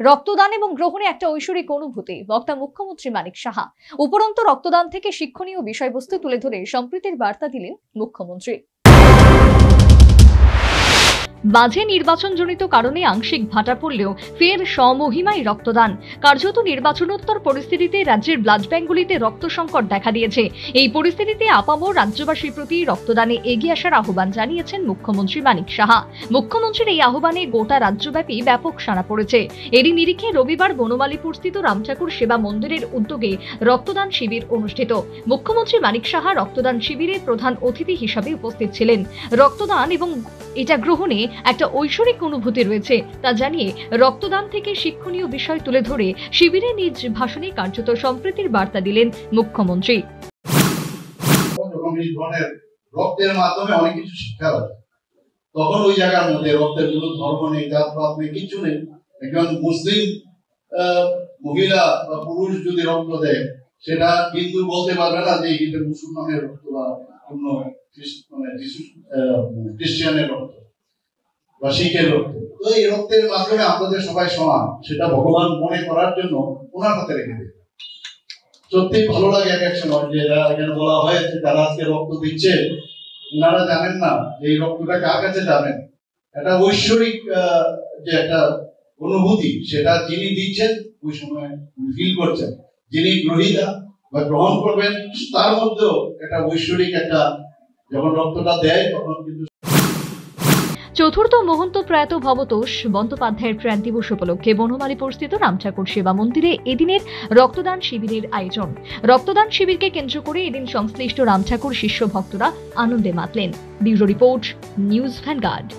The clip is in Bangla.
রক্তদান এবং গ্রহণে একটা ঐশ্বরিক অনুভূতি, বক্তা মুখ্যমন্ত্রী মানিক সাহা। উপরন্তু রক্তদান থেকে শিক্ষণীয় বিষয়বস্তু তুলে ধরে সম্প্রীতির বার্তা দিলেন মুখ্যমন্ত্রী। মাঝে নির্বাচনজনিত কারণে আংশিক ভাটা পড়লেও ফের স্বমহিমায় রক্তদান। কার্যত নির্বাচনোত্তর পরিস্থিতিতে রাজ্যের ব্লাড ব্যাঙ্কগুলিতে রক্ত সংকট দেখা দিয়েছে। এই পরিস্থিতিতে আপামর রাজ্যবাসীর প্রতি রক্তদানে এগিয়ে আসার আহ্বান জানিয়েছেন মুখ্যমন্ত্রী মানিক সাহা। মুখ্যমন্ত্রীর এই আহ্বানে গোটা রাজ্যব্যাপী ব্যাপক সাড়া পড়েছে। এরই নিরিখে রবিবার বনমালীপুরস্থিত রামঠাকুর সেবা মন্দিরের উদ্যোগে রক্তদান শিবির অনুষ্ঠিত। মুখ্যমন্ত্রী মানিক সাহা রক্তদান শিবিরে প্রধান অতিথি হিসাবে উপস্থিত ছিলেন। রক্তদান এবং এটা গ্রহণে একটা ঐশ্বরিক অনুভূতি রয়েছে তা জানিয়ে রক্তদান থেকে শিক্ষণীয় বিষয় তুলে ধরে শিবিরে নিজ ভাষণে কার্যত সম্প্রীতির বার্তা দিলেন মুখ্যমন্ত্রী। রক্তের মাধ্যমে অনেক কিছু শিক্ষা আছে। তখন ওই জায়গার মধ্যে রক্তের কোনো ধর্ম নেই, জাতপাত নেই, কিছু নেই। একজন মুসলিম মহিলা বা পুরুষ যদি রক্ত দেয়, সেটা কিন্তু বলতে পারবে না যে এটা মুসলমানের রক্ত বা অন্য খ্রিস্টানের রক্ত বা শিখের রক্ত। তো এই রক্তের মাধ্যমে আমাদের সবাই সমান, সেটা ভগবান মনে করার জন্য ওনার হাতে রেখে দেয়। সত্যি ভালো লাগে এক সময় যে এখানে বলা হয়েছে যারা আজকে রক্ত দিচ্ছে ওনারা জানেন না এই রক্তটা কার কাছে যাবেন। একটা ঐশ্বরিক যে একটা অনুভূতি, সেটা যিনি দিচ্ছেন ওই সময় ফিল করছেন, যিনি গ্রহীতা বা গ্রহণ করবেন তার মধ্যেও একটা ঐশ্বরিক একটা যখন রক্তটা দেয় তখন কিন্তু। চতুর্থ মহন্ত প্রয়াত ভবতোষ বন্দ্যোপাধ্যায়ের প্রয়াণ দিবস উপলক্ষে বনমালীপুরস্থিত রামঠাকুর সেবা মন্দিরে এদিনের রক্তদান শিবিরের আয়োজন। রক্তদান শিবিরকে কেন্দ্র করে এদিন সংশ্লিষ্ট রামঠাকুর শিষ্য ভক্তরা আনন্দে মাতলেন। Bureau report, news vanguard.